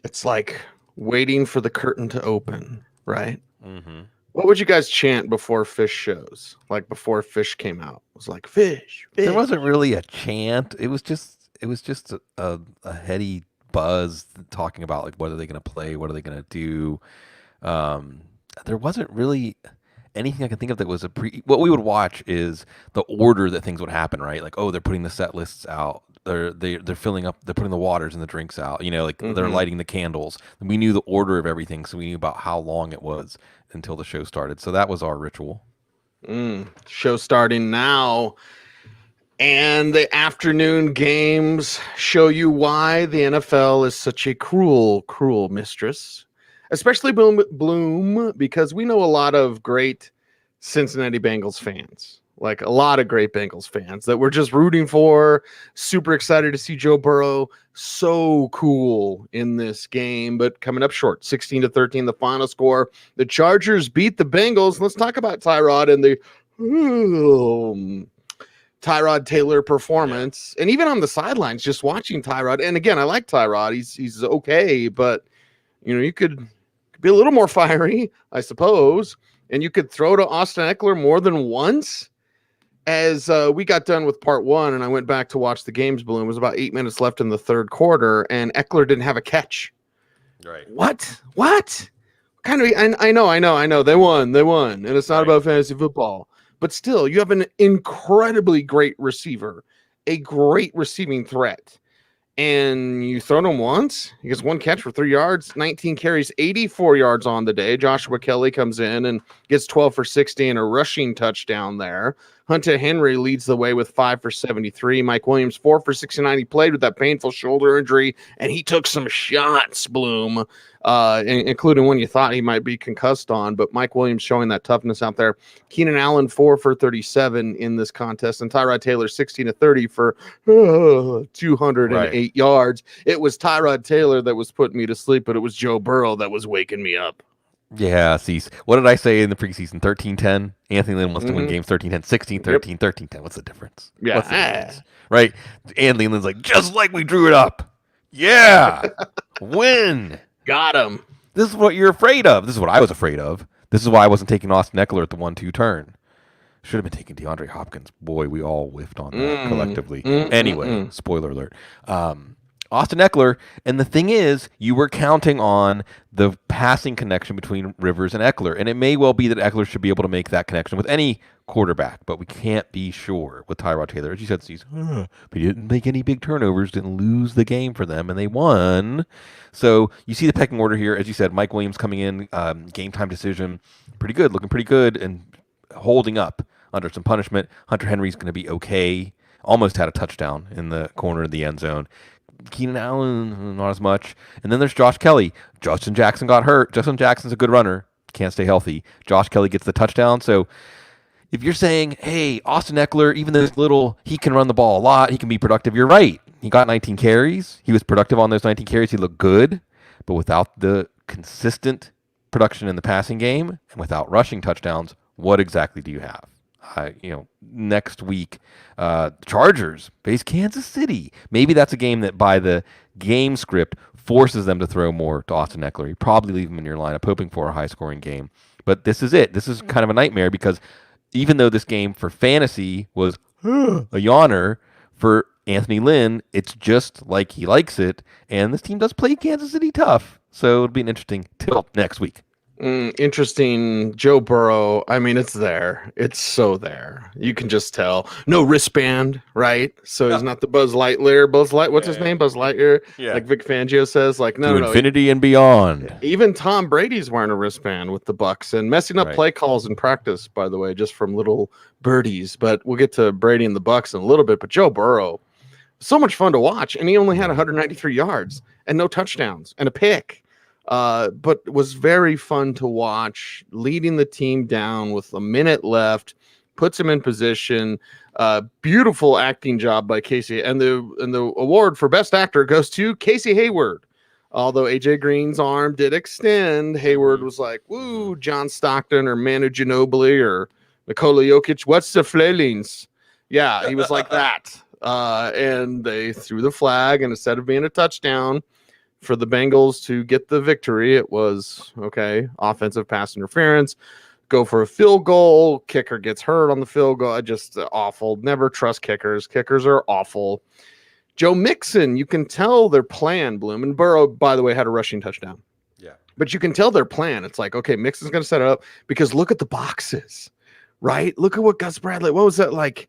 It's like waiting for the curtain to open, right? Mm-hmm. What would you guys chant before Fish shows? Like before Fish came out, it was like Fish, There wasn't Fish. really a chant. It was just a heady buzz talking about like what are they going to play, what are they going to do. Um, there wasn't really anything I can think of that was a pre. What we would watch is the order that things would happen, right? Like, oh, they're putting the set lists out. They're filling up. They're putting the waters and the drinks out. Like they're Mm-hmm. lighting the candles. We knew the order of everything, so we knew about how long it was until the show started. So that was our ritual. Show starting now. And the afternoon games show you why the NFL is such a cruel, cruel mistress, especially Bloom, because we know a lot of great Cincinnati Bengals fans, like a lot of great Bengals fans that we're just rooting for. Super excited to see Joe Burrow. So cool in this game, but coming up short, 16-13, the final score. The Chargers beat the Bengals. Let's talk about Tyrod and the Tyrod Taylor Yeah. performance, and even on the sidelines, just watching Tyrod. And again, I like Tyrod; he's okay, but you could be a little more fiery, I suppose, and you could throw to Austin Eckler more than once. As we got done with part one, and I went back to watch the games. Balloon was about 8 minutes left in the third quarter, and Eckler didn't have a catch. Right. What? Kind of. I know. They won, and it's not Right. about fantasy football. But still, you have an incredibly great receiver, a great receiving threat, and you throw him once. He gets one catch for 3 yards, 19 carries, 84 yards on the day. Joshua Kelly comes in and gets 12 for 60 and a rushing touchdown there. Hunter Henry leads the way with 5 for 73. Mike Williams, 4 for 69. He played with that painful shoulder injury, and he took some shots, Bloom, including one you thought he might be concussed on. But Mike Williams showing that toughness out there. Keenan Allen, 4 for 37 in this contest, and Tyrod Taylor, 16-30 for 208 yards. It was Tyrod Taylor that was putting me to sleep, but it was Joe Burrow that was waking me up. Yeah, see, what did I say in the preseason? 13-10. Anthony Lynn wants to win Mm-hmm. games 13-10, Yep. 16-13, 13-10. What's the difference? What's the Yeah. difference? Right? Anthony Lynn's like, just like we drew it up. Yeah. Win. Got him. This is what you're afraid of. This is what I was afraid of. This is why I wasn't taking Austin Eckler at the 1-2 turn. Should have been taking DeAndre Hopkins. Boy, we all whiffed on that collectively. Anyway, spoiler alert. Austin Eckler, and the thing is, you were counting on the passing connection between Rivers and Eckler, and it may well be that Eckler should be able to make that connection with any quarterback, but we can't be sure with Tyrod Taylor. As you said, Steve, but he didn't make any big turnovers, didn't lose the game for them, and they won. So you see the pecking order here. As you said, Mike Williams coming in, game time decision, pretty good, looking pretty good, and holding up under some punishment. Hunter Henry's going to be okay. Almost had a touchdown in the corner of the end zone. Keenan Allen, not as much. And then there's Josh Kelly. Justin Jackson got hurt. Justin Jackson's a good runner. Can't stay healthy. Josh Kelly gets the touchdown. So if you're saying, hey, Austin Eckler, even though he's little, he can run the ball a lot. He can be productive. You're right. He got 19 carries. He was productive on those 19 carries. He looked good. But without the consistent production in the passing game and without rushing touchdowns, what exactly do you have? Next week, Chargers face Kansas City. Maybe that's a game that by the game script forces them to throw more to Austin Eckler. You probably leave him in your lineup hoping for a high-scoring game. But this is it. This is kind of a nightmare because even though this game for fantasy was a yawner, for Anthony Lynn, it's just like he likes it. And this team does play Kansas City tough. So it'll be an interesting tilt next week. Interesting. Joe Burrow. I mean, it's there. It's so there. You can just tell. No wristband, right? So he's not the Buzz Lightyear. What's his name? Buzz Lightyear. Yeah. Like Vic Fangio says. Like no, to infinity and beyond. Even Tom Brady's wearing a wristband with the Bucks and messing up Right. play calls in practice. By the way, just from little birdies. But we'll get to Brady and the Bucks in a little bit. But Joe Burrow, so much fun to watch, and he only had 193 yards and no touchdowns and a pick. But it was very fun to watch, leading the team down with a minute left, puts him in position. Beautiful acting job by Casey, and the award for best actor goes to Casey Hayward. Although AJ Green's arm did extend, Hayward was like, "Woo, John Stockton or Manu Ginobili or Nikola Jokic, what's the flailings?" Yeah, he was like that. And they threw the flag, and instead of being a touchdown, for the Bengals to get the victory. It was, okay, offensive pass interference, go for a field goal, kicker gets hurt on the field goal. Just awful. Never trust kickers. Kickers are awful. Joe Mixon, you can tell their plan, Bloom. And Burrow, by the way, had a rushing touchdown. Yeah. But you can tell their plan. It's like, okay, Mixon's going to set it up because look at the boxes, right? Look at what Gus Bradley, what was that, like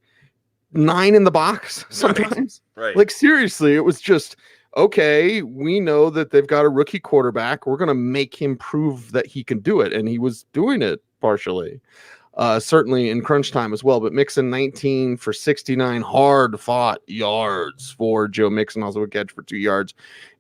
9 in the box sometimes? Right. Like, seriously, it was just, okay, we know that they've got a rookie quarterback. We're going to make him prove that he can do it. And he was doing it partially. Certainly in crunch time as well, but Mixon 19 for 69 hard fought yards for Joe Mixon, also a catch for 2 yards.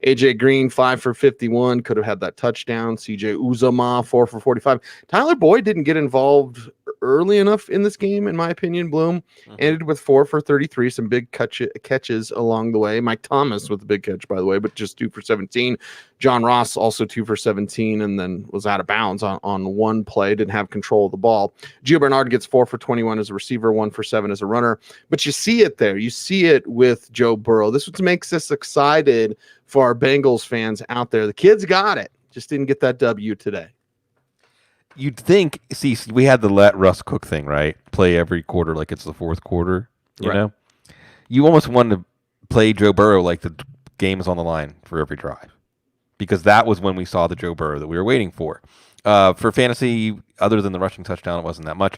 AJ Green 5 for 51, could have had that touchdown. CJ Uzomah 4 for 45. Tyler Boyd didn't get involved early enough in this game, in my opinion. Bloom ended with 4 for 33, some big catches along the way. Mike Thomas with a big catch, by the way, but just 2 for 17. John Ross also 2 for 17, and then was out of bounds on one play, didn't have control of the ball. Gio Bernard gets 4 for 21 as a receiver, 1 for 7 as a runner. But you see it there. You see it with Joe Burrow. This is what makes us excited for our Bengals fans out there. The kids got it. Just didn't get that W today. You'd think, see, we had the let Russ cook thing, right? Play every quarter like it's the fourth quarter, you know? You almost wanted to play Joe Burrow like the game is on the line for every drive, because that was when we saw the Joe Burrow that we were waiting for. For fantasy, other than the rushing touchdown, it wasn't that much.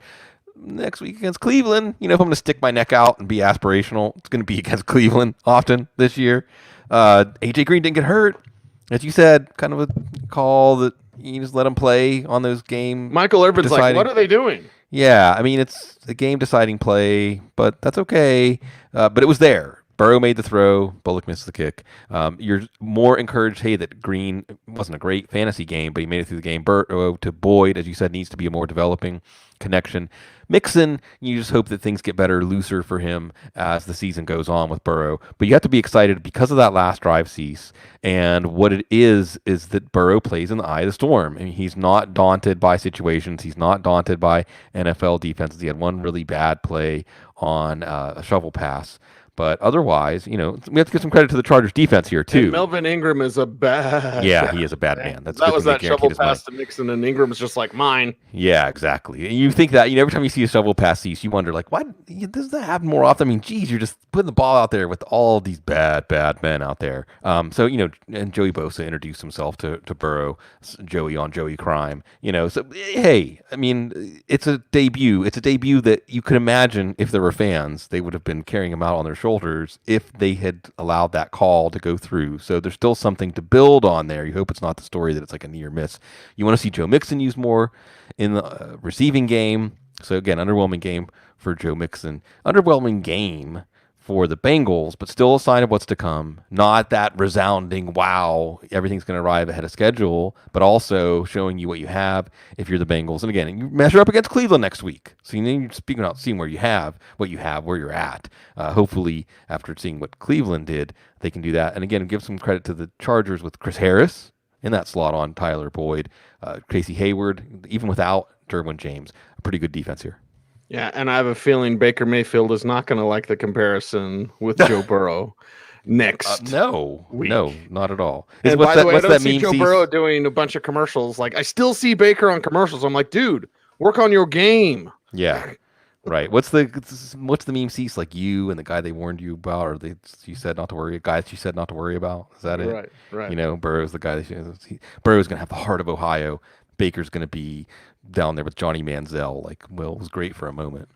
Next week against Cleveland, if I'm going to stick my neck out and be aspirational, it's going to be against Cleveland often this year. AJ Green didn't get hurt. As you said, kind of a call that you just let him play on those games. Michael Irvin's like, what are they doing? Yeah, I mean, it's a game-deciding play, but that's okay. But it was there. Burrow made the throw. Bullock missed the kick. You're more encouraged, hey, that Green wasn't a great fantasy game, but he made it through the game. Burrow to Boyd, as you said, needs to be a more developing connection. Mixon, you just hope that things get better, looser for him as the season goes on with Burrow. But you have to be excited because of that last drive cease. And what it is that Burrow plays in the eye of the storm. I mean, he's not daunted by situations. He's not daunted by NFL defenses. He had one really bad play on a shovel pass. But otherwise, we have to give some credit to the Chargers defense here, too. And Melvin Ingram is a bad he is a bad man. That was that shovel pass to Mixon, and Ingram's just like mine. Yeah, exactly. And you think that, every time you see a shovel pass cease, you wonder, like, why does that happen more often? I mean, geez, you're just putting the ball out there with all these bad men out there. And Joey Bosa introduced himself to Burrow, Joey on Joey crime, So, hey, I mean, it's a debut. It's a debut that you could imagine if there were fans, they would have been carrying him out on their shoulders if they had allowed that call to go through. So there's still something to build on there. You hope it's not the story that it's like a near miss. You want to see Joe Mixon used more in the receiving game. So again, underwhelming game for Joe Mixon. Underwhelming game for the Bengals, but still a sign of what's to come. Not that resounding, wow, everything's going to arrive ahead of schedule, but also showing you what you have if you're the Bengals. And again, you measure up against Cleveland next week. So you're speaking about seeing where you're at. Hopefully, after seeing what Cleveland did, they can do that. And again, give some credit to the Chargers with Chris Harris in that slot on Tyler Boyd, Casey Hayward, even without Derwin James. A pretty good defense here. Yeah, and I have a feeling Baker Mayfield is not going to like the comparison with Joe Burrow next. No, not at all. And by the way, I don't see Joe Burrow doing a bunch of commercials. Like, I still see Baker on commercials. I'm like, dude, work on your game. Yeah, right. What's the meme cease, like you and the guy they warned you about, or you said not to worry, guys you said not to worry about? Is that it? Right. Burrow's the guy. Burrow's going to have the heart of Ohio. Baker's going to be down there with Johnny Manziel. Like, well, it was great for a moment.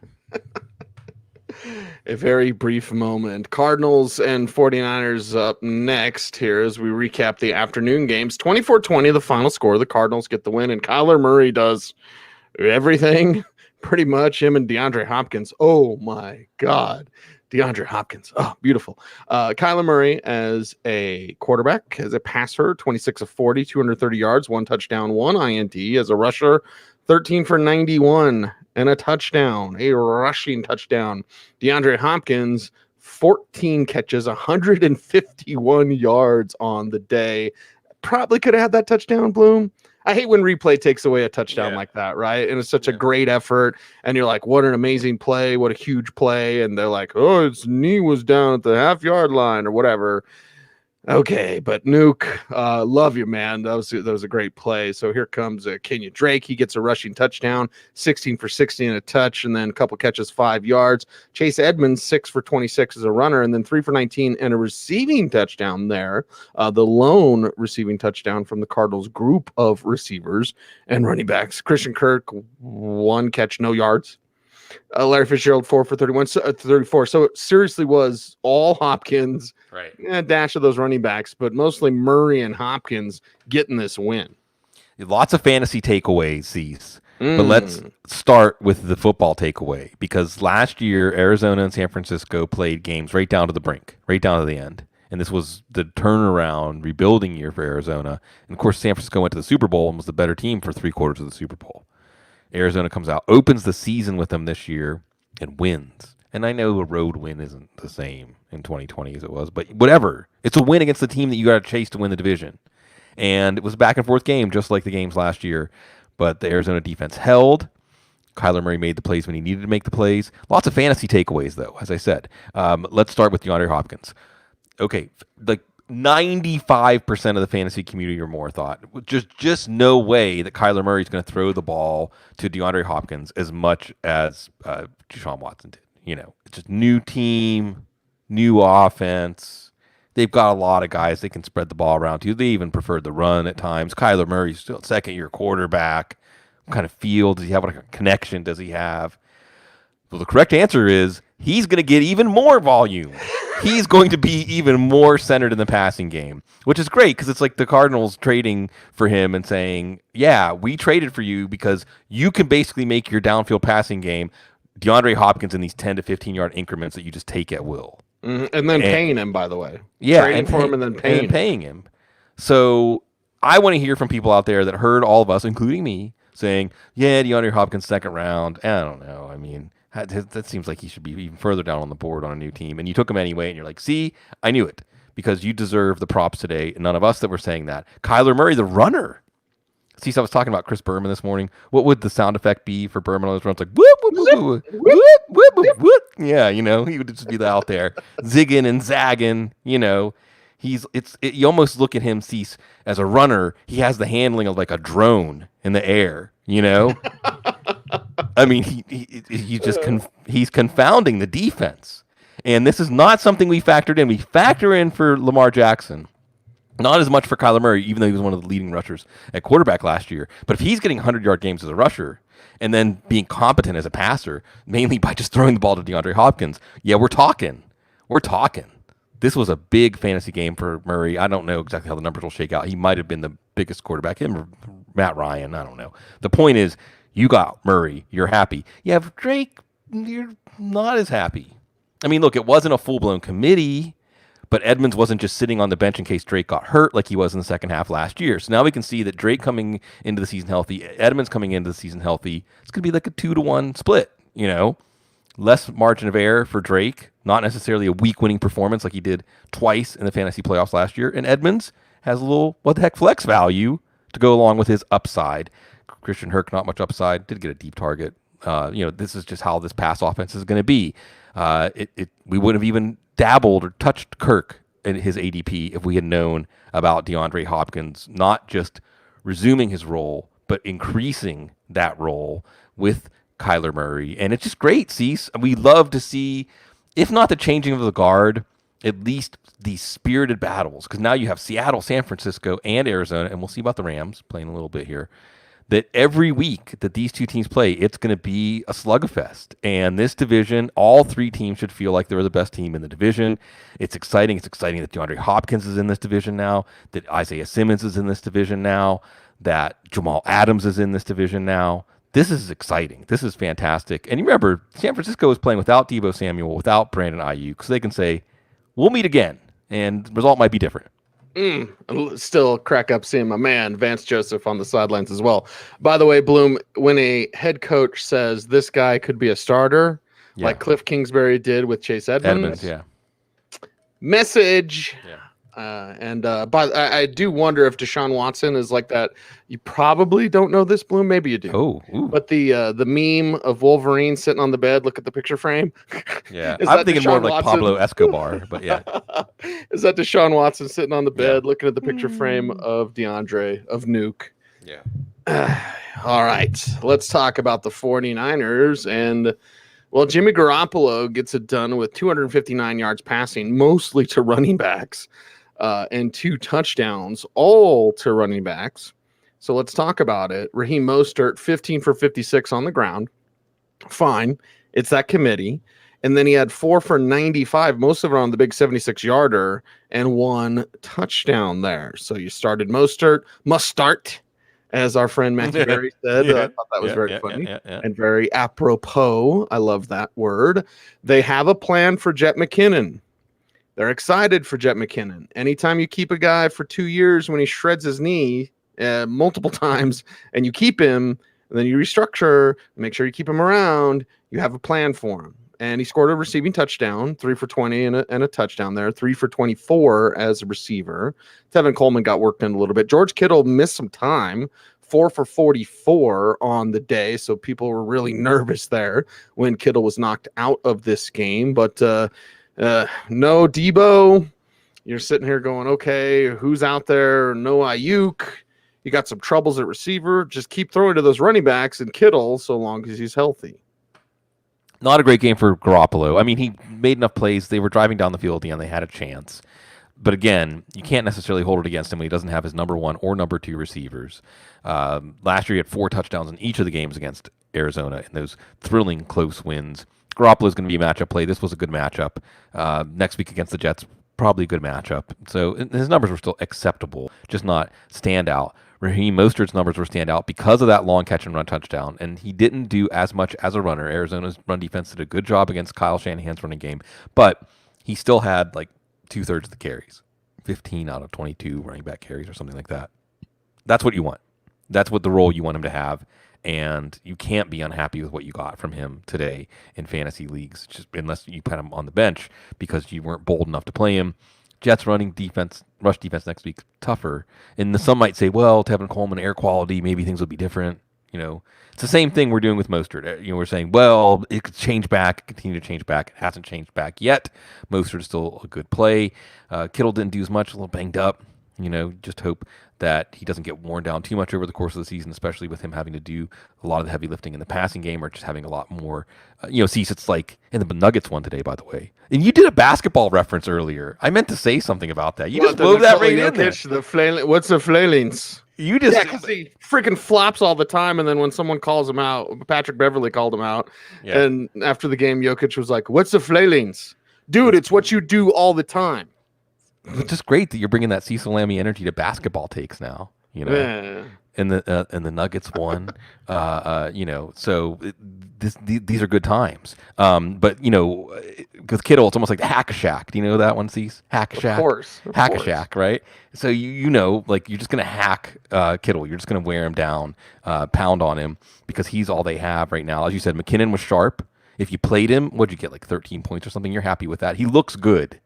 A very brief moment. Cardinals and 49ers up next here as we recap the afternoon games. 24-20, the final score. The Cardinals get the win, and Kyler Murray does everything, pretty much. Him and DeAndre Hopkins. Oh, my God. DeAndre Hopkins. Oh, beautiful. Kyler Murray as a quarterback, as a passer, 26 of 40, 230 yards, 1 touchdown, 1 INT. As a rusher, 13 for 91 and a touchdown, a rushing touchdown. DeAndre Hopkins, 14 catches, 151 yards on the day. Probably could have had that touchdown, Bloom. I hate when replay takes away a touchdown like that, right? And it's such a great effort. And you're like, what an amazing play. What a huge play. And they're like, oh, his knee was down at the half-yard line or whatever. Okay, but Nuke, love you, man. That was a great play. So here comes Kenyon Drake. He gets a rushing touchdown, 16 for 60 and a touch, and then a couple catches, 5 yards. Chase Edmonds, 6 for 26 as a runner, and then 3 for 19 and a receiving touchdown there. The lone receiving touchdown from the Cardinals group of receivers and running backs. Christian Kirk, 1 catch, no yards. Larry Fitzgerald 4 for 34. So it seriously was all Hopkins, right? A dash of those running backs, but mostly Murray and Hopkins getting this win. Lots of fantasy takeaways, Cease. But let's start with the football takeaway, because last year Arizona and San Francisco played games right down to the brink, right down to the end. And this was the turnaround, rebuilding year for Arizona. And of course, San Francisco went to the Super Bowl and was the better team for 3/4 of the Super Bowl. Arizona comes out, opens the season with them this year, and wins. And I know a road win isn't the same in 2020 as it was, but whatever. It's a win against the team that you got to chase to win the division. And it was a back-and-forth game, just like the games last year. But the Arizona defense held. Kyler Murray made the plays when he needed to make the plays. Lots of fantasy takeaways, though, as I said. Let's start with DeAndre Hopkins. Okay, like 95% of the fantasy community or more thought just no way that Kyler Murray is going to throw the ball to DeAndre Hopkins as much as Deshaun Watson did. You know, it's just new team, new offense. They've got a lot of guys they can spread the ball around to. They even preferred the run at times. Kyler Murray's still second-year quarterback. What kind of feel does he have? What kind of connection does he have? Well, the correct answer is he's going to get even more volume. He's going to be even more centered in the passing game, which is great because it's like the Cardinals trading for him and saying, yeah, we traded for you because you can basically make your downfield passing game DeAndre Hopkins in these 10 to 15-yard increments that you just take at will. And then paying him, by the way. Yeah. Trading for him and then paying him. So I want to hear from people out there that heard all of us, including me, saying, yeah, DeAndre Hopkins second round. I don't know. I mean, that seems like he should be even further down on the board on a new team. And you took him anyway, and you're like, see, I knew it. Because you deserve the props today. None of us that were saying that. Kyler Murray, the runner. See, so I was talking about Chris Berman this morning. What would the sound effect be for Berman on those runs? Like, whoop, whoop, whoop, whoop, whoop, whoop, whoop, whoop. Yeah, you know, he would just be out there zigging and zagging, you know. You almost look at him, Cease, as a runner. He has the handling of like a drone in the air, you know. I mean, he's confounding the defense, and this is not something we factored in. We factor in for Lamar Jackson, not as much for Kyler Murray, even though he was one of the leading rushers at quarterback last year. But if he's getting 100-yard games as a rusher and then being competent as a passer, mainly by just throwing the ball to DeAndre Hopkins, yeah, we're talking. This was a big fantasy game for Murray. I don't know exactly how the numbers will shake out. He might have been the biggest quarterback. Him or Matt Ryan, I don't know. The point is, you got Murray. You're happy. You have Drake. You're not as happy. I mean, look, it wasn't a full-blown committee, but Edmonds wasn't just sitting on the bench in case Drake got hurt like he was in the second half last year. So now we can see that Drake coming into the season healthy, Edmonds coming into the season healthy, it's going to be like a 2-to-1 split, you know? Less margin of error for Drake, not necessarily a weak winning performance like he did twice in the fantasy playoffs last year. And Edmonds has a little, what the heck, flex value to go along with his upside. Christian Kirk, not much upside, did get a deep target. This is just how this pass offense is going to be. We wouldn't have even dabbled or touched Kirk in his ADP if we had known about DeAndre Hopkins not just resuming his role, but increasing that role with Kyler Murray. And it's just great, Cease. We love to see, if not the changing of the guard, at least these spirited battles. Because now you have Seattle, San Francisco, and Arizona, and we'll see about the Rams playing a little bit here, that every week that these two teams play, it's going to be a slugfest. And this division, all three teams should feel like they're the best team in the division. It's exciting. It's exciting that DeAndre Hopkins is in this division now, that Isaiah Simmons is in this division now, that Jamal Adams is in this division now. This is exciting. This is fantastic. And remember, San Francisco is playing without Deebo Samuel, without Brandon Ayuk, so they can say, we'll meet again, and the result might be different. Still crack up seeing my man Vance Joseph on the sidelines as well. By the way, Bloom, when a head coach says this guy could be a starter, like Cliff Kingsbury did with Chase Edmonds, yeah. Message. Yeah. But I do wonder if Deshaun Watson is like that. You probably don't know this, Bloom. Maybe you do. Oh, ooh. But the meme of Wolverine sitting on the bed, look at the picture frame. Yeah, I'm thinking more of like Pablo Escobar, but yeah. Is that Deshaun Watson sitting on the bed, looking at the picture frame of DeAndre, of Nuke? Yeah. All right, let's talk about the 49ers. And, well, Jimmy Garoppolo gets it done with 259 yards passing, mostly to running backs, and 2 touchdowns, all to running backs. So let's talk about it. Raheem Mostert, 15 for 56 on the ground. Fine. It's that committee. And then he had 4 for 95, most of it on the big 76-yarder, and 1 touchdown there. So you started Mostert, must start, as our friend Matthew Berry said. I thought that was very funny and very apropos. I love that word. They have a plan for Jet McKinnon. They're excited for Jet McKinnon. Anytime you keep a guy for 2 years when he shreds his knee multiple times and you keep him, and then you restructure, make sure you keep him around, you have a plan for him. And he scored a receiving touchdown, 3 for 20 and a touchdown there, 3 for 24 as a receiver. Tevin Coleman got worked in a little bit. George Kittle missed some time, 4 for 44 on the day. So people were really nervous there when Kittle was knocked out of this game. But no Debo. You're sitting here going, okay, who's out there? No Ayuk. You got some troubles at receiver. Just keep throwing to those running backs and Kittle so long as he's healthy. Not a great game for Garoppolo. I mean, he made enough plays. They were driving down the field at the end. They had a chance. But again, you can't necessarily hold it against him when he doesn't have his number 1 or number 2 receivers. Last year, he had 4 touchdowns in each of the games against Arizona in those thrilling close wins. Garoppolo is going to be a matchup play. This was a good matchup. Next week against the Jets, probably a good matchup. So his numbers were still acceptable, just not standout. Raheem Mostert's numbers were standout because of that long catch and run touchdown, and he didn't do as much as a runner. Arizona's run defense did a good job against Kyle Shanahan's running game, but he still had like 2/3 of the carries, 15 out of 22 running back carries or something like that. That's what you want. That's what the role you want him to have, and you can't be unhappy with what you got from him today in fantasy leagues, just unless you put him on the bench because you weren't bold enough to play him. Jets running defense, rush defense next week, tougher. And some might say, well, Tevin Coleman, air quality, maybe things will be different. You know, it's the same thing we're doing with Mostert. You know, we're saying, well, it could change back, continue to change back. It hasn't changed back yet. Mostert is still a good play. Kittle didn't do as much, a little banged up. You know, just hope that he doesn't get worn down too much over the course of the season, especially with him having to do a lot of the heavy lifting in the passing game or just having a lot more. Cease, it's like in the Nuggets one today, by the way. And you did a basketball reference earlier. I meant to say something about that. You just wove that right in there. What's the flailings? You just because he freaking flops all the time, and then when someone calls him out, Patrick Beverly called him out, and after the game, Jokic was like, "What's the flailings, dude? It's what you do all the time." It's just great that you're bringing that Cecil Lammey energy to basketball takes now. You know, and the Nuggets won. So these are good times. But with Kittle, it's almost like the Hack-a-Shack. Do you know that one, Cease? Hack-a-Shack. Of course. Hack-a-Shack, right? So like you're just gonna hack Kittle. You're just gonna wear him down, pound on him because he's all they have right now. As you said, McKinnon was sharp. If you played him, what'd you get? Like 13 points or something? You're happy with that. He looks good.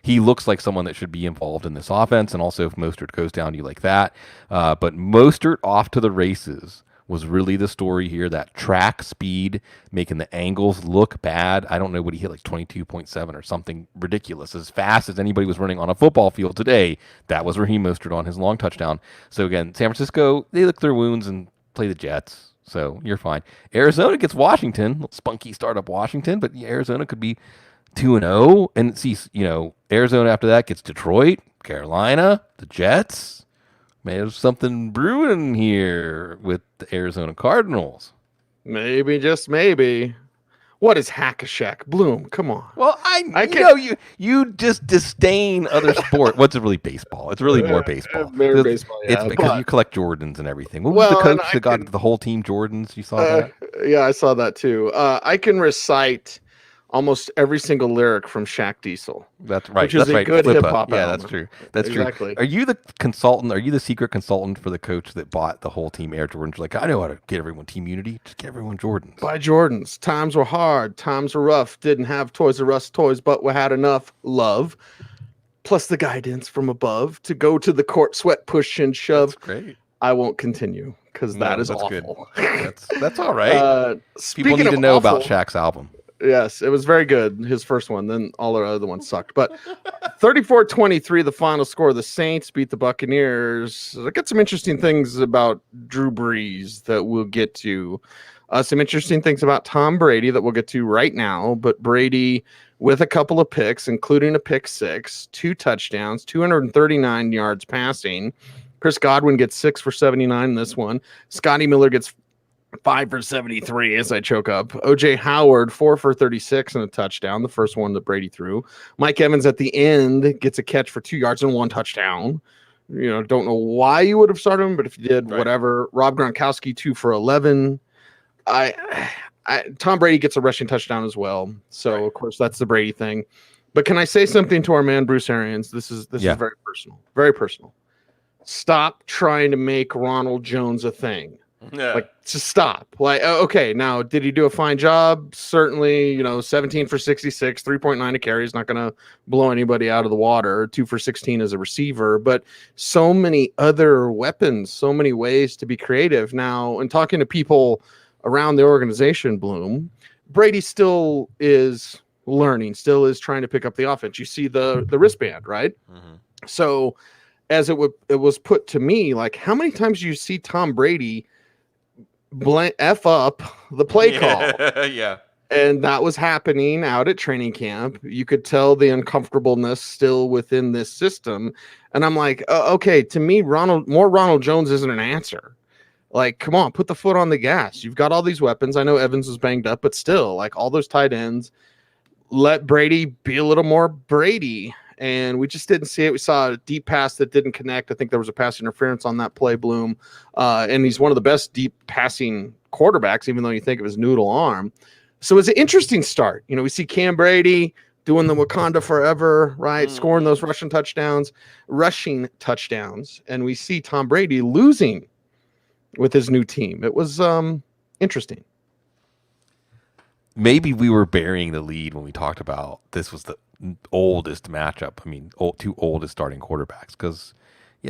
He looks like someone that should be involved in this offense, and also if Mostert goes down, you like that. But Mostert off to the races was really the story here. That track speed, making the angles look bad. I don't know what he hit, like 22.7 or something ridiculous. As fast as anybody was running on a football field today, that was Raheem Mostert on his long touchdown. So again, San Francisco, they lick their wounds and play the Jets. So you're fine. Arizona gets Washington. Spunky startup Washington, but Arizona could be 2-0, and see, Arizona after that gets Detroit, Carolina, the Jets. Maybe there's something brewing here with the Arizona Cardinals. Maybe, just maybe. What is Hack-a-Shack? Bloom, come on. Well, I can't. You just disdain other sport. What's really baseball? It's really more baseball. Baseball, yeah. It's because you collect Jordans and everything. What was the coach that got the whole team Jordans? You saw that? Yeah, I saw that too. I can recite almost every single lyric from Shaq Diesel. That's right. Which is a good hip hop album. Yeah, that's true. That's exactly. True. Are you the consultant? Are you the secret consultant for the coach that bought the whole team Air Jordans? Like, I know how to get everyone team unity. Just get everyone Jordans. Buy Jordans. Times were hard. Times were rough. Didn't have Toys R Us toys, but we had enough love. plus the guidance from above to go to the court, sweat, push, and shove. That's great. I won't continue because that is awful. That's all right. People need to know about Shaq's album. Yes, it was very good. His first one, then all our other ones sucked. But 34-23, the final score. The Saints beat the Buccaneers. I got some interesting things about Drew Brees that we'll get to. Some interesting things about Tom Brady that we'll get to right now. But Brady with a couple of picks, including a pick six, 2 touchdowns, 239 yards passing. Chris Godwin gets 6 for 79 in this one. Scotty Miller gets 5 for 73 as I choke up. OJ Howard, 4 for 36 and a touchdown, the first one that Brady threw. Mike Evans at the end gets a catch for 2 yards and 1 touchdown. Don't know why you would have started him, but if you did, whatever. Rob Gronkowski, 2 for 11. Tom Brady gets a rushing touchdown as well. So, of course, that's the Brady thing. But can I say something to our man, Bruce Arians? This is very personal. Very personal. Stop trying to make Ronald Jones a thing. Yeah. Just stop. Okay, now, did he do a fine job? Certainly, 17 for 66, 3.9 a carry is not going to blow anybody out of the water. 2 for 16 as a receiver, but so many other weapons, so many ways to be creative. Now, in talking to people around the organization, Bloom, Brady still is learning, still is trying to pick up the offense. You see the wristband, right? Mm-hmm. So, as it was put to me, how many times do you see Tom Brady F up the play call? Yeah. And that was happening out at training camp. You could tell the uncomfortableness still within this system. And I'm like, okay, to me, Ronald Jones isn't an answer. Come on, put the foot on the gas. You've got all these weapons. I know Evans is banged up, but still, all those tight ends, let Brady be a little more Brady. And we just didn't see it. We saw a deep pass that didn't connect. I think there was a pass interference on that play, Bloom. And he's one of the best deep passing quarterbacks, even though you think of his noodle arm. So it's an interesting start. We see Cam Brady doing the Wakanda forever, right? Scoring those rushing touchdowns. And we see Tom Brady losing with his new team. It was interesting. Maybe we were burying the lead when we talked about this was the oldest matchup. I mean, two oldest starting quarterbacks. Because,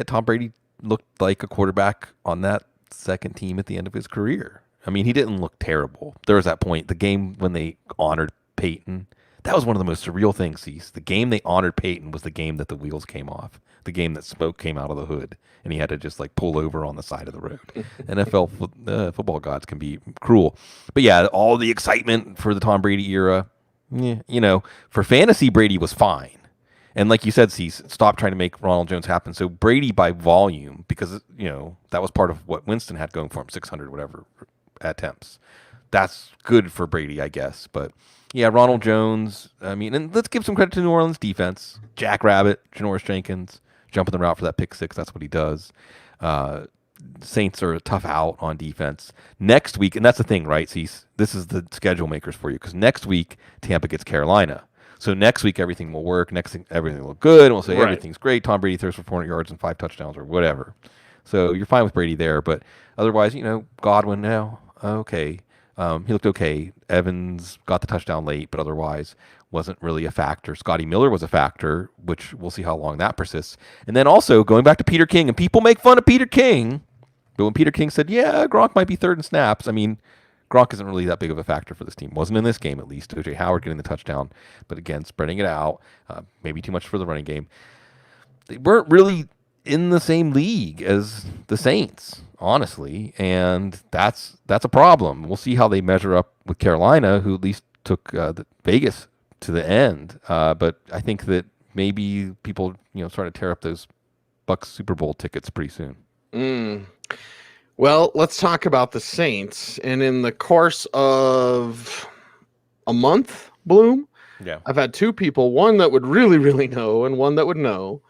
Tom Brady looked like a quarterback on that second team at the end of his career. I mean, he didn't look terrible. There was that point, the game when they honored Peyton. That was one of the most surreal things, Cecil. The game they honored Peyton was the game that the wheels came off. The game that smoke came out of the hood. And he had to just pull over on the side of the road. NFL football gods can be cruel. But all the excitement for the Tom Brady era, for fantasy, Brady was fine. And like you said, Cecil, stop trying to make Ronald Jones happen. So Brady by volume, because, that was part of what Winston had going for him, 600 whatever attempts. That's good for Brady, I guess. But, Ronald Jones, and let's give some credit to New Orleans defense. Jackrabbit, Janoris Jenkins, jumping the route for that pick six. That's what he does. Saints are a tough out on defense. Next week, and that's the thing, right, Cecil? This is the schedule makers for you, because next week, Tampa gets Carolina. So next week, everything will work. Everything will look good, and we'll say everything's great. Tom Brady throws for 400 yards and 5 touchdowns or whatever. So you're fine with Brady there, but otherwise, Godwin now, okay. He looked okay. Evans got the touchdown late, but otherwise wasn't really a factor. Scotty Miller was a factor, which we'll see how long that persists. And then also going back to Peter King, and people make fun of Peter King, but when Peter King said, Gronk might be third in snaps, Gronk isn't really that big of a factor for this team. Wasn't in this game, at least. OJ Howard getting the touchdown, but again, spreading it out, maybe too much for the running game. They weren't really in the same league as the Saints, honestly, and that's a problem. We'll see how they measure up with Carolina, who at least took the Vegas to the end. But I think that maybe people, start to tear up those Bucs Super Bowl tickets pretty soon. Well, let's talk about the Saints. And in the course of a month, Bloom, I've had 2 people, one that would really, really know and one that would know,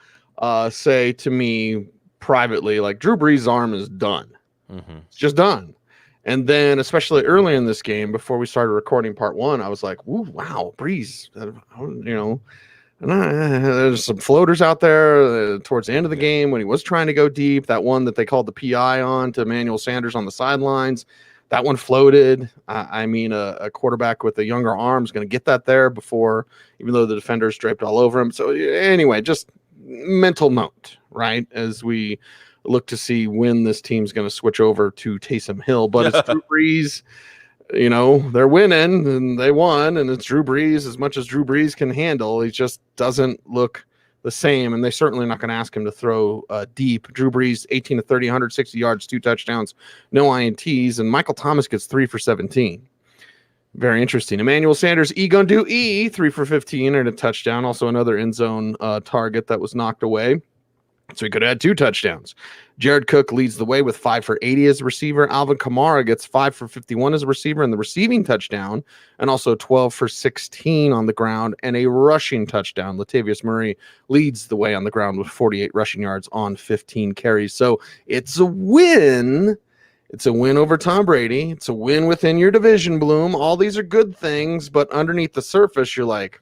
say to me privately, Drew Brees' arm is done. Mm-hmm. It's just done. And then, especially early in this game, before we started recording part 1, I was like, "Ooh, wow, Brees!" And there's some floaters out there towards the end of the game when he was trying to go deep. That one that they called the PI on to Emmanuel Sanders on the sidelines, that one floated. I mean, a quarterback with a younger arm is going to get that there before, even though the defenders draped all over him. So anyway, just mental note, right? As we look to see when this team's going to switch over to Taysom Hill. But it's Drew Brees. They're winning and they won, and it's Drew Brees as much as Drew Brees can handle. He just doesn't look the same, and they're certainly not going to ask him to throw deep. Drew Brees, 18 to 30, 160 yards, 2 touchdowns, no INTs, and Michael Thomas gets 3 for 17. Very interesting. Emmanuel Sanders, gonna do 3 for 15 and a touchdown. Also another end zone target that was knocked away. So he could have had 2 touchdowns. Jared Cook leads the way with 5 for 80 as a receiver. Alvin Kamara gets 5 for 51 as a receiver and the receiving touchdown, and also 12 for 16 on the ground and a rushing touchdown. Latavius Murray leads the way on the ground with 48 rushing yards on 15 carries. So it's a win. It's a win over Tom Brady. It's a win within your division, Bloom. All these are good things, but underneath the surface, you're like,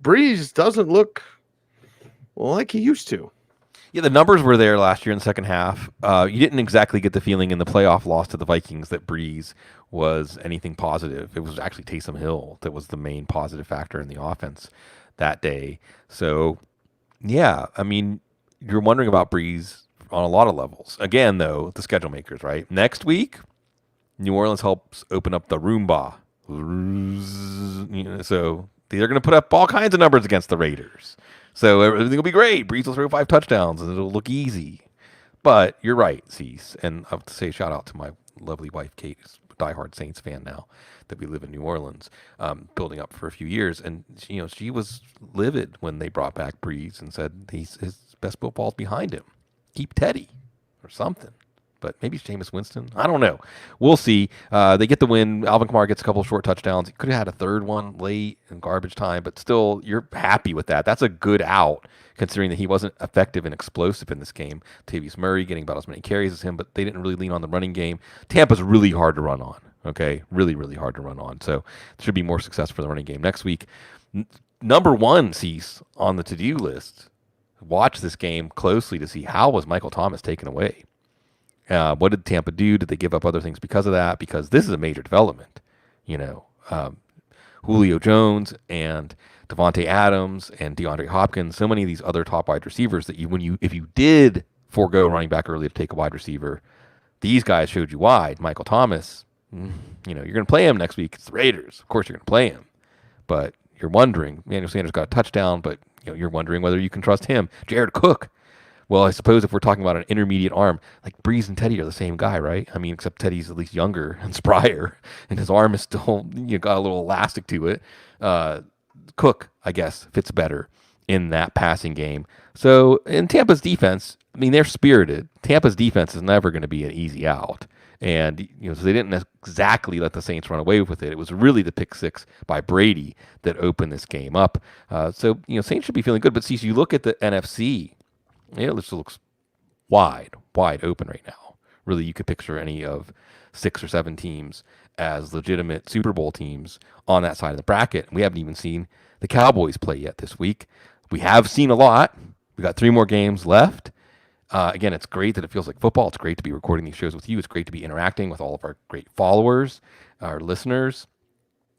Breeze doesn't look like he used to. Yeah, the numbers were there last year in the second half. You didn't exactly get the feeling in the playoff loss to the Vikings that Breeze was anything positive. It was actually Taysom Hill that was the main positive factor in the offense that day. So, yeah, I mean, you're wondering about Breeze on a lot of levels. Again, though, the schedule makers, right? Next week, New Orleans helps open up the Roomba. So they're going to put up all kinds of numbers against the Raiders. So everything will be great. Breeze will throw 5 touchdowns, and it'll look easy. But you're right, Cease. And I have to say shout out to my lovely wife, Kate, who's a diehard Saints fan now that we live in New Orleans, building up for a few years. And she was livid when they brought back Breeze and said his best football's behind him. Keep Teddy or something. But maybe it's Jameis Winston. I don't know. We'll see. They get the win. Alvin Kamara gets a couple of short touchdowns. He could have had a third one late in garbage time, but still, you're happy with that. That's a good out, considering that he wasn't effective and explosive in this game. Latavius Murray getting about as many carries as him, but they didn't really lean on the running game. Tampa's really hard to run on, okay? Really, really hard to run on. So there should be more success for the running game next week. Number 1, Cease, on the to-do list, watch this game closely to see how was Michael Thomas taken away. What did Tampa do? Did they give up other things because of that? Because this is a major development. Julio Jones and Devontae Adams and DeAndre Hopkins, so many of these other top wide receivers that if you did forego running back early to take a wide receiver, these guys showed you wide. Michael Thomas, you're going to play him next week. It's the Raiders. Of course you're going to play him. But you're wondering, Emmanuel Sanders got a touchdown, but you're wondering whether you can trust him. Jared Cook. Well, I suppose if we're talking about an intermediate arm, like Breeze and Teddy are the same guy, right? I mean, except Teddy's at least younger and sprier, and his arm is still got a little elastic to it. Cook, I guess, fits better in that passing game. So in Tampa's defense, I mean, they're spirited. Tampa's defense is never going to be an easy out. And so they didn't exactly let the Saints run away with it. It was really the pick 6 by Brady that opened this game up. So Saints should be feeling good. But see, so you look at the NFC. It just looks wide open right now. Really, you could picture any of 6 or 7 teams as legitimate Super Bowl teams on that side of the bracket. We haven't even seen the Cowboys play yet this week. We have seen a lot. We got 3 more games left. Again, it's great that it feels like football. It's great to be recording these shows with you. It's great to be interacting with all of our great followers, our listeners,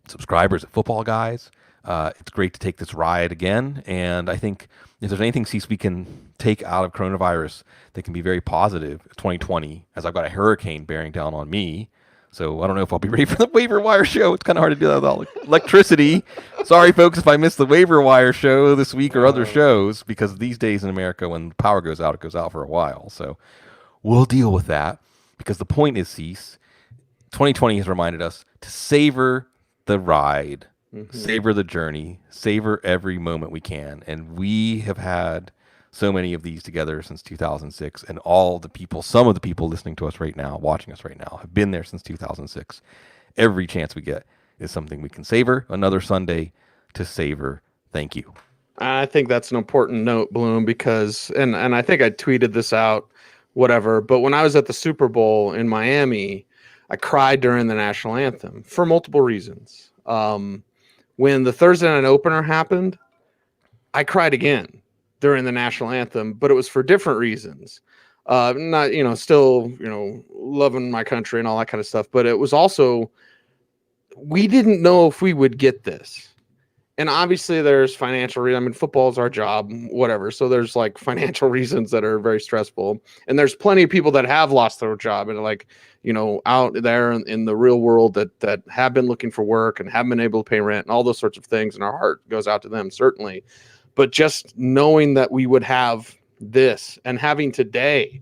subscribers at Football Guys. It's great to take this ride again. And I think if there's anything, Cease, we can take out of coronavirus that can be very positive, 2020, as I've got a hurricane bearing down on me. So I don't know if I'll be ready for the waiver wire show. It's kind of hard to do that without electricity. Sorry, folks, if I missed the waiver wire show this week or other shows, because these days in America, when the power goes out, it goes out for a while. So we'll deal with that, because the point is, Cease, 2020 has reminded us to savor the ride. Mm-hmm. Savor the journey, savor every moment we can. And we have had so many of these together since 2006. And some of the people listening to us right now, watching us right now, have been there since 2006. Every chance we get is something we can savor. Another Sunday to savor. Thank you. I think that's an important note, Bloom, because, and I think I tweeted this out, whatever, but when I was at the Super Bowl in Miami, I cried during the national anthem for multiple reasons. When the Thursday night opener happened, I cried again during the national anthem, but it was for different reasons. Not, still, loving my country and all that kind of stuff. But it was also, we didn't know if we would get this. And obviously there's financial reasons. I mean, football is our job, whatever. So there's like financial reasons that are very stressful. And there's plenty of people that have lost their job and like, out there in the real world that have been looking for work and haven't been able to pay rent and all those sorts of things. And our heart goes out to them, certainly. But just knowing that we would have this and having today,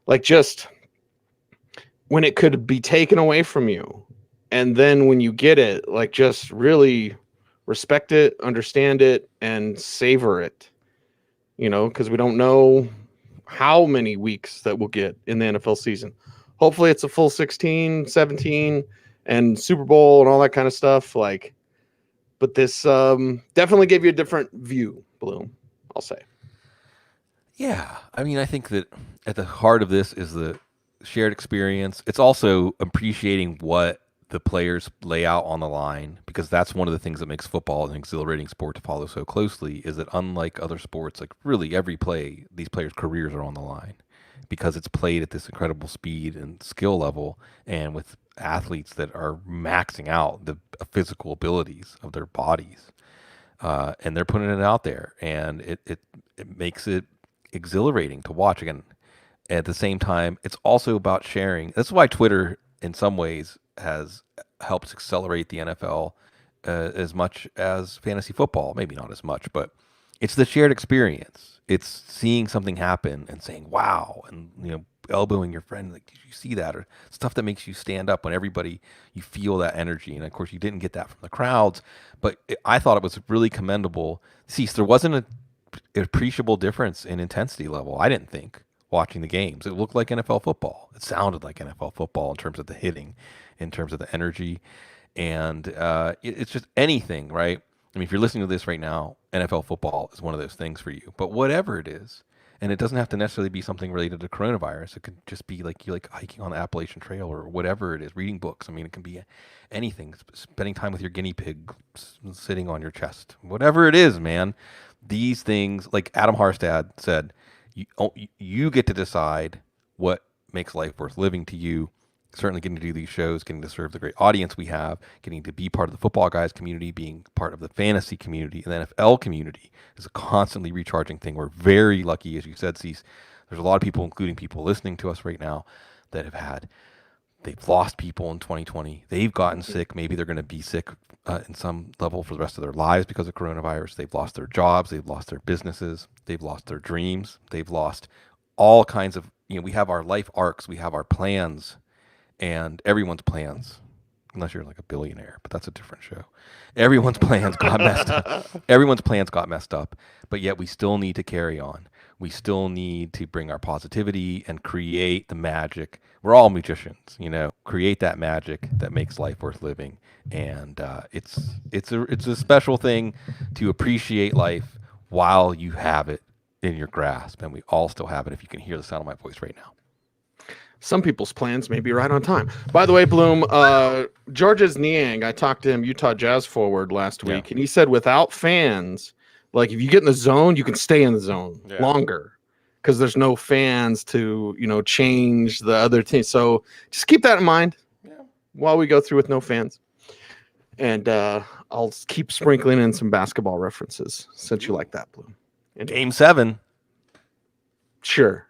like just when it could be taken away from you. And then when you get it, like just really respect it, understand it, and savor it, because we don't know how many weeks that we'll get in the NFL season. Hopefully it's a full 16, 17, and Super Bowl and all that kind of stuff. But this definitely gave you a different view, Bloom, I'll say. Yeah. I mean, I think that at the heart of this is the shared experience. It's also appreciating what the players lay out on the line, because that's one of the things that makes football an exhilarating sport to follow so closely, is that unlike other sports, like really every play, these players' careers are on the line because it's played at this incredible speed and skill level and with athletes that are maxing out the physical abilities of their bodies. And they're putting it out there, and it makes it exhilarating to watch. Again, at the same time, it's also about sharing. That's why Twitter, in some ways, has helped accelerate the NFL as much as fantasy football. Maybe not as much, but it's the shared experience. It's seeing something happen and saying, wow, and elbowing your friend, like, did you see that? Or stuff that makes you stand up when you feel that energy. And of course, you didn't get that from the crowds, but I thought it was really commendable. See, there wasn't an appreciable difference in intensity level, I didn't think, watching the games. It looked like NFL football. It sounded like NFL football in terms of the hitting, in terms of the energy. And it's just anything, right? I mean, if you're listening to this right now, NFL football is one of those things for you. But whatever it is, and it doesn't have to necessarily be something related to coronavirus. It could just be like you like hiking on the Appalachian Trail or whatever it is, reading books. I mean, it can be anything. Spending time with your guinea pig sitting on your chest. Whatever it is, man. These things, like Adam Harstad said, you get to decide what makes life worth living to you. Certainly getting to do these shows, getting to serve the great audience we have, getting to be part of the Football Guys community, being part of the fantasy community and the NFL community is a constantly recharging thing. We're very lucky, as you said, Cecil. There's a lot of people, including people listening to us right now, that they've lost people in 2020. They've gotten sick. Maybe they're going to be sick in some level for the rest of their lives because of coronavirus. They've lost their jobs. They've lost their businesses. They've lost their dreams. They've lost all kinds of, we have our life arcs. We have our plans. And everyone's plans, unless you're like a billionaire, but that's a different show. Everyone's plans got messed up. Everyone's plans got messed up, but yet we still need to carry on. We still need to bring our positivity and create the magic. We're all magicians, create that magic that makes life worth living. And it's a special thing to appreciate life while you have it in your grasp. And we all still have it, if you can hear the sound of my voice right now. Some people's plans may be right on time. By the way, Bloom, Georges Niang, I talked to him, Utah Jazz forward last week, and he said without fans, like if you get in the zone, you can stay in the zone longer because there's no fans to, change the other team. So just keep that in mind while we go through with no fans. And I'll keep sprinkling in some basketball references since you like that, Bloom. And Game 7. Sure.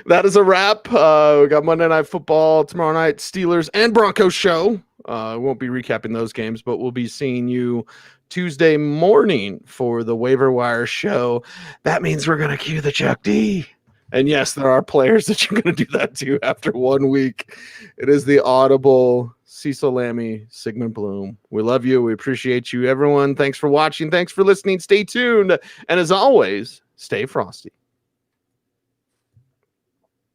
That is a wrap. We got Monday Night Football tomorrow night, Steelers and Broncos show. We won't be recapping those games, but we'll be seeing you Tuesday morning for the waiver wire show. That means we're going to cue the Chuck D. And yes, there are players that you're going to do that to after 1 week. It is the Audible Cecil, Lammey, Sigmund, Bloom. We love you. We appreciate you, everyone. Thanks for watching. Thanks for listening. Stay tuned. And as always, stay frosty.